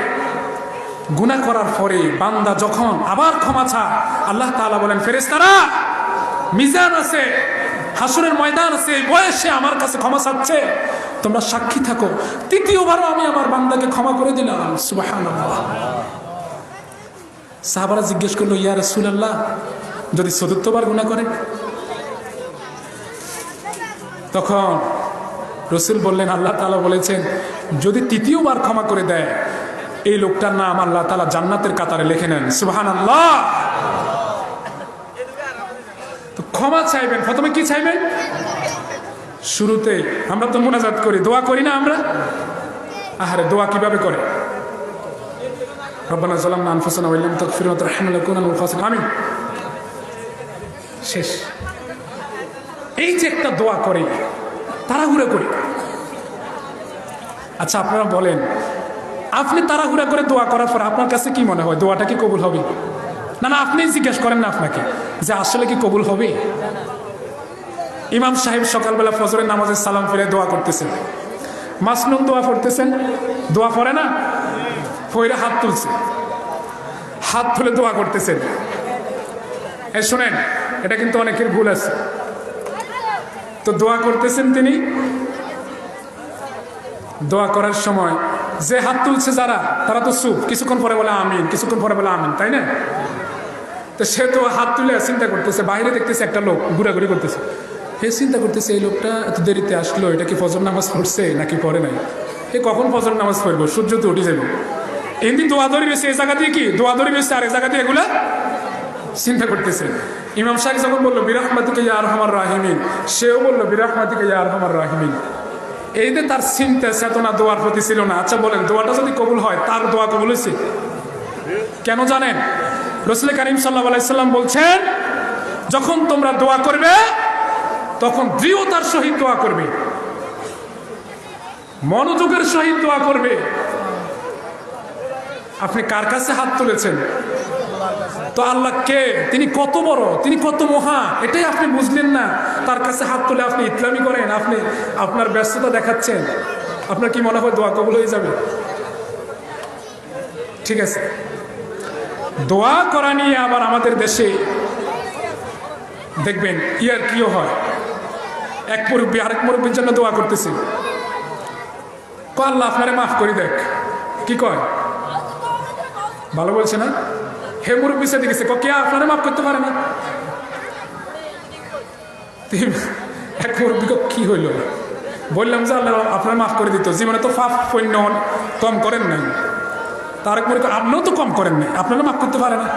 গুনাহ করার পরে বান্দা যখন আবার ক্ষমা চায়, আল্লাহ তাআলা বলেন, ফেরেশতারা, মিজান আছে, হাসরের ময়দান আছে, এই বয়সে আমার কাছে ক্ষমা চাচ্ছে, তোমরা সাক্ষী থাকো, তৃতীয়বারও আমি আমার বান্দাকে ক্ষমা করে দিলাম। সুবহানাল্লাহ। সাহাবারা জিজ্ঞেস করলো, ইয়া রাসূলুল্লাহ, যদি চতুর্থবার গুনাহ করে? তখন রাসূল বললেন, আল্লাহ তাআলা বলেছেন, যদি তৃতীয়বার ক্ষমা করে দেয়, এই লোকটার নাম আল্লাহ তাআলা জান্নাতের কাতারে লিখে নেন। সুবহানাল্লাহ। তো ক্ষমা চাইবেন, প্রথমে কি চাইবেন? শুরুতে আমরা তো মুনাজাত করি, দোয়া করি না আমরা? আহারে, দোয়া কিভাবে করে? রব্বানা যালামনা আনফুসানা ওয়া ইল্লাম তাগফির ওয়া তারহামনা লাকুনা মিনাল খাসিরিন, আমিন, শেষ। এই যে একটা দোয়া করে, তাড়াহুড়া করে। আচ্ছা আপনারা বলেন, আপনি তাড়াহুড়া করে দোয়া করার পর আপনার কাছে কি মনে হয়, দোয়াটা কি কবুল হবে? না না, আপনি জিজ্ঞেস করেন না আপনাকে যে আসলে কি কবুল হবে? ইমাম সাহেব সকালবেলা ফজরের নামাজের সালাম ফিরে দোয়া করতেছেন, মাসনুন দোয়া পড়তেছেন, দোয়া পড়ে না, ফইরা হাত তুলছে, হাত তুলে দোয়া করতেছেন। এই শুনেন, এটা কিন্তু অনেকের ভুল আছে। তো দোয়া করতেছেন তিনি, দোয়া করার সময় যে হাত তুলছে যারা, তারা তো চুপ, কিছুক্ষণ পরে বলে আমিন, কিছুক্ষণ পরে বলে আমিন, তাই না? তো সে তো হাত তুলে চিন্তা করতেছে, বাইরে দেখতেছে একটা লোক ঘুরাঘুরি করতেছে, হে চিন্তা করতেছে, এই লোকটা এত দেরিতে আসলো, এটা কি ফজর নামাজ পড়ছে নাকি পড়ে নাই? এ কখন ফজর নামাজ পড়বো, সূর্য তো উঠে যাবে, এমনি দোয়াদরি রয়েছে, এই জায়গা দিয়ে কি দোয়াদরি রয়েছে, আর এই জায়গা দিয়ে এগুলা চিন্তা করতেছে। ইমাম সাহেব যখন বললো বিরাহমাতিকা ইয়া আরহামার রাহিমিন, সেও বললো বিরাহমাতিকা ইয়া আরহামার রাহিমিন। এই যে তার চিন্তা চেতনা দোয়ার প্রতি ছিল না। আচ্ছা বলেন, দোয়াটা যদি কবুল হয়, তার দোয়া কবুল হয়েছে কেন জানেন? রাসূল কারীম সাল্লাল্লাহু আলাইহি সাল্লাম বলছেন, যখন তোমরা দোয়া করবে তখন দৃঢ়তার সহিত দোয়া করবে, মনোযোগের সহিত দোয়া করবে। আপনি কার কাছে হাত তুলেছেন? তো আল্লাহ কে, তিনি কত বড়, তিনি কত মহা, এটাই আপনি বুঝলেন না। তার কাছে হাত তুলে আপনি ইসলামি করেন, আপনি আপনার ব্যস্ততা দেখাচ্ছেন। আপনার কি মনে হয় দোয়া কবুল হয়ে যাবে? ঠিক আছে, দোয়া করা নিয়ে আবার আমাদের দেশে দেখবেন ইয়ার কিও হয়, এক মুরব্বী আরেক মুরব্বীর জন্য দোয়া করতেছে, আল্লাহ আপনারে মাফ করে দেখ, কি কয় ভালো বলছে না, হে মুরব্বী সাথে গেছে কে আপনারে মাফ করতে পারে না, এক মুরব্বী কি হইল, বললাম যে আল্লাহ আপনার মাফ করে দিত, জীবনে তো পাপ পুণ্য কম করেন নাই, তার এক মুরব্বী আপনিও তো কম করেন নাই, আপনারা মাফ করতে পারে না।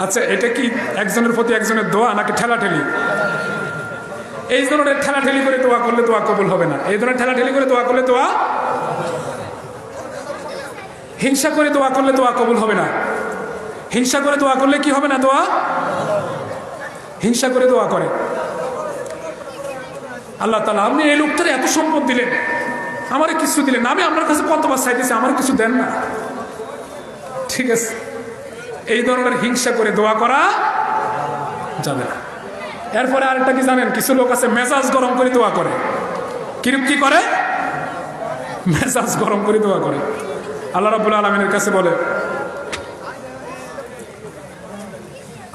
আচ্ছা, এটা কি একজনের প্রতি একজনের দোয়া নাকি ঠেলাঠেলি? এই ধরনের ঠেলাঠেলি করে দোয়া করলে দোয়া কবুল হবে না, এই ধরনের ঠেলাঠেলি করে দোয়া করলে দোয়া, হিংসা করে দোয়া করলে দোয়া কবুল হবে না, হিংসা করে দোয়া করলে কি হবে না, দোয়া, হিংসা করে দোয়া করে। আল্লাহ তাআলা আপনি এই লোকটার এত সম্পদ দিলেন, আমারে কিছু দিলেন, আমি আপনার কাছে কতবার চাইতেছি আমার কিছু দেন না, ঠিক আছে, এই ধরনের হিংসা করে দোয়া করা যাবে না। এরপরে আরেকটা কি জানেন, কিছু লোক আছে মেজাজ গরম করে দোয়া করে, কিরূপ কি করে, মেজাজ গরম করে দোয়া করে। আল্লাহ রাব্বুল আলামিনের কাছে বলে,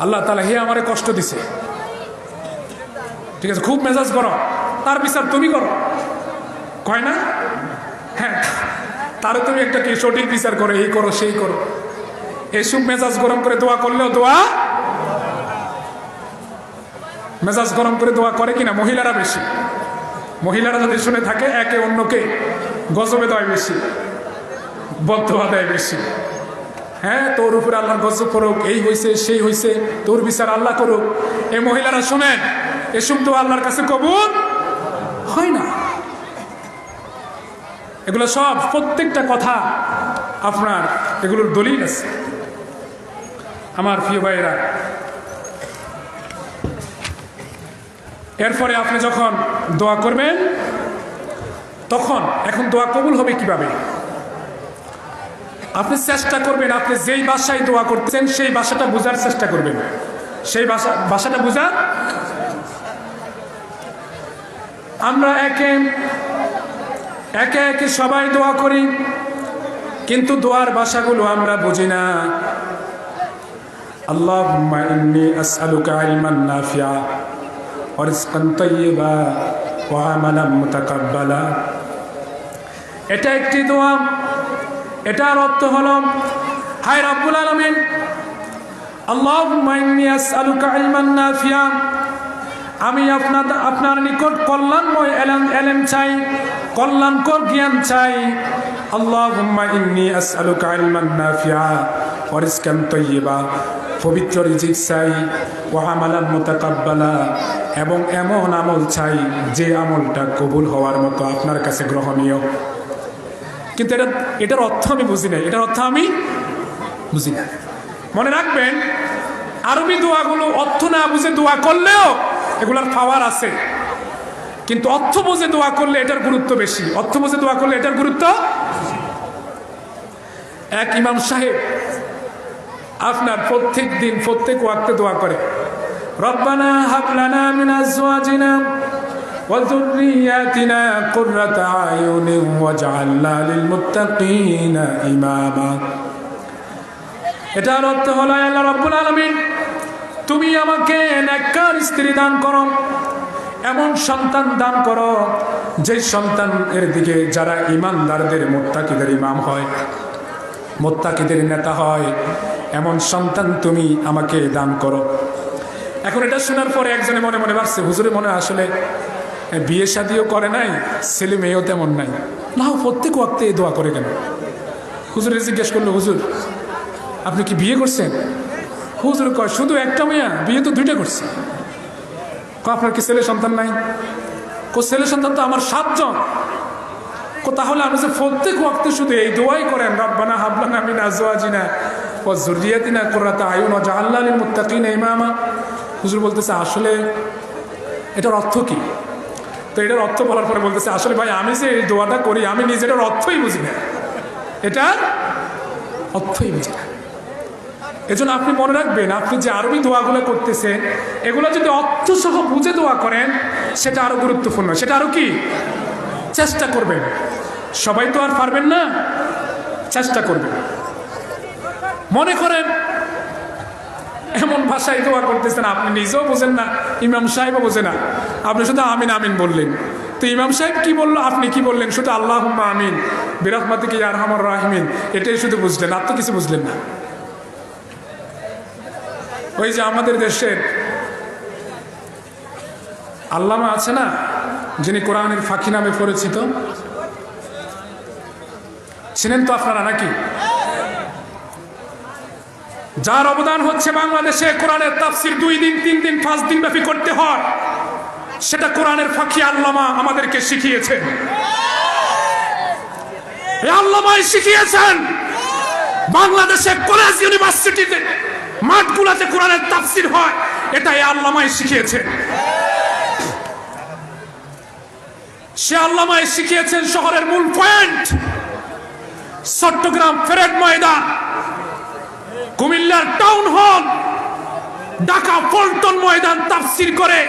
আল্লাহ তাআলা হে আমারে কষ্ট দিছে, ঠিক আছে, খুব মেজাজ গরম, তার বিচার তুমি করো, কয় না, হ্যাঁ তারও তুমি একটা কি সঠিক বিচার করো, এই করো সেই করো, এইসব মেজাজ গরম করে দোয়া করলেও দোয়া, মেজাজ গরম করে দোয়া করে কিনা মহিলারা বেশি, মহিলারা যদি শুনে থাকে একে অন্যকে গজবে দেয় বেশি, বদদোয়া দেয় বেশি, হ্যাঁ তোর উপরে আল্লাহর গজব করুক, এই হয়েছে সেই হয়েছে, তোর বিচার আল্লাহ করুক, এই মহিলারা শোনেন এসব তো আল্লাহর কাছে কবুল হয় না। এগুলো সব প্রত্যেকটা কথা আপনার এগুলোর দলিল আছে। আমার প্রিয় ভাইয়েরা, এরপরে আপনি যখন দোয়া করবেন তখন এখন দোয়া কবুল হবে কিভাবে, আপনি চেষ্টা করবেন আপনি যেই ভাষায় দোয়া করতেছেন সেই ভাষাটা বোঝার চেষ্টা করবেন, সেই ভাষাটা বোঝার। আমরা একে একে সবাই দোয়া করি, কিন্তু দোয়ার ভাষাগুলো আমরা বুঝি না। আল্লাহুম্মা ইন্নী আসআলুকা ইলমান নাফিআ ওয়া রিজকান তাইয়্যিবা ওয়া আমালান মুতাকাব্বালা, এটা একটি দোয়া। এটার অর্থ হলো, হায় রব্বুল আলামিন, আল্লাহুম্মা ইন্নী আসআলুকা ইলমান নাফিআ, আমি আপনার নিকট কল্যাণময় এলেম চাই, কল্যাণকর জ্ঞান চাই। আল্লাহুম্মা ইন্নী আসআলুকা ইলমান নাফিআ ওয়া রিজকান তাইয়্যিবা, পবিত্র রিজিক চাই, ওয়া আমালান মুতাকাব্বালা, এবং এমন আমল চাই যে আমলটা কবুল হওয়ার মতো আপনার কাছে গ্রহণীয়। কিন্তু এটার অর্থ আমি বুঝি না, এটার অর্থ আমি বুঝি না। মনে রাখবেন, আরবি দোয়াগুলো অর্থ না বুঝে দোয়া করলেও এগুলার পাওয়ার আছে, কিন্তু অর্থ বুঝে দোয়া করলে এটার গুরুত্ব বেশি, অর্থ বুঝে দোয়া করলে এটার গুরুত্ব। এক ইমাম সাহেব আপনার প্রত্যেক দিন প্রত্যেক ওয়াক্তে দোয়া করে, রব্বানা হাব লানা মিন আজওয়াজিনা ওয়া যুররিয়াতিনা কুররাতা আয়ুনিন ওয়াজআলনা লিল মুত্তাকিনা ইমামা। এটার অর্থ হলো, আল্লাহ রাব্বুল আলামিন, তুমি আমাকে নেককার স্ত্রী দান করো, এমন সন্তান দান করো যে সন্তান এর দিকে যারা ইমানদারদের মুত্তাকিদের ইমাম হয়, মুত্তাকিদের নেতা হয়, এমন সন্তান তুমি আমাকে দান করো। এখন এটা শোনার পরে একজনে মনে মনে ভাবছে, হুজুরে মনে আসলে বিয়ে শাদিও করে নাই, ছেলে মেয়েও তেমন নাই, না প্রত্যেক ওয়াক্তে দোয়া করে কেন? হুজুরে জিজ্ঞেস করলো, হুজুর আপনি কি বিয়ে করছেন? হুজুর কয়, শুধু একটা মেয়া, বিয়ে তো দুইটা করছে। আপনার কি ছেলে সন্তান নাই? ছেলে সন্তান তো আমার 7 জন। তাহলে আপনি যে প্রত্যেক ওয়াক্তে শুধু এই দোয়াই করেন, রব্বানা হাব লানা মিন আজওয়াজিনা ওয়া যুররিয়াতিনা কুররাতা আয়ুন ওয়াজআলনা লিল মুত্তাকিনা ইমামা। হুজুর বলতেছে, আসলে এটার অর্থ কি? তো এটার অর্থ বলার পরে বলতেছে, আসলে ভাই আমি যে এই দোয়াটা করি আমি নিজের অর্থই বুঝি না, এটার অর্থই বুঝি না। এজন্য আপনি মনে রাখবেন, আপনি যে আরবি দোয়াগুলো করতেছেন এগুলো যদি অর্থ সহ বুঝে দোয়া করেন সেটা আরো গুরুত্বপূর্ণ, সেটা আরো কি চেষ্টা করবেন। সবাই তো আর পারবেন না, চেষ্টা করবেন। মনে করেন এমন ভাষায় দোয়া করতেছেন, আপনি নিজেও বোঝেন না, ইমাম সাহেবও বোঝে না, আপনি শুধু আমিন আমিন বললেন। তো ইমাম সাহেব কি বললো, আপনি কি বললেন? শুধু আল্লাহুম্মা আমিন বিরহমাতিকা ইয়া আরহামার রাহিমিন, এটাই শুধু বুঝলেন, আর তো কিছু বুঝলেন না। ওই যে আমাদের দেশের আল্লামা আছে না, যিনি কোরআনের ফাঁকি নামে পরিচিত, ছিলেন তো আপনারা নাকি? যার অবদান হচ্ছে বাংলাদেশে কোরআনের তাফসির 2 দিন 3 দিন 5 দিন ব্যাপী করতে হয়, সেটা কোরআনের ফাঁকি আল্লামা আমাদেরকে শিখিয়েছেন। এই আল্লামাই শিখিয়েছেন বাংলাদেশে কলেজ ইউনিভার্সিটিতে মাঠগুলোতে কোরআনের তাফসির হয়, এটা এই আল্লামাই শিখিয়েছেন। সে আল্লামাই শিখিয়েছেন শহরের মূল পয়েন্ট চট্টগ্রাম প্যারেড ময়দান, কুমিল্লার টাউন হল, ঢাকা পল্টন ময়দান তাফসির করে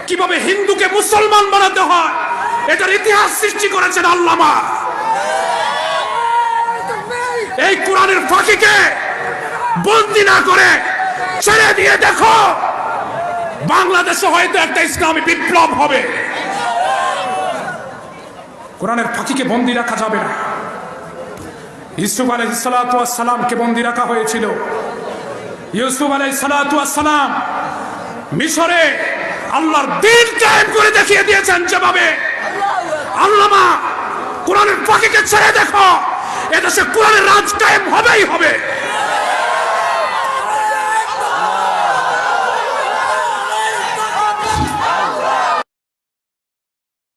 কিভাবে হিন্দুকে মুসলমান বানাতে হয় এটার ইতিহাস সৃষ্টি করেছেন আল্লামা। এই কোরআনের ফাঁকিকে বন্দী না করে ছেড়ে দিয়ে দেখো, বাংলাদেশে হয়তো একটা ইসলামী বিপ্লব হবে। কোরআনের ফাঁকিকে বন্দী রাখা যাবে না। ইউসুফ আলাইহিস সালাতু ওয়াস সালামকে বন্দী রাখা হয়েছিল। ইউসুফ আলাইহিস সালাতু ওয়াস সালাম মিশরে আল্লাহর দ্বীন কায়েম করে দেখিয়ে দিয়েছেন। যেভাবে আল্লামা কোরআনের ফাঁকিকে ছেড়ে দেখো, এদেশে কোরআনের রাজ কায়েম হবেই হবে।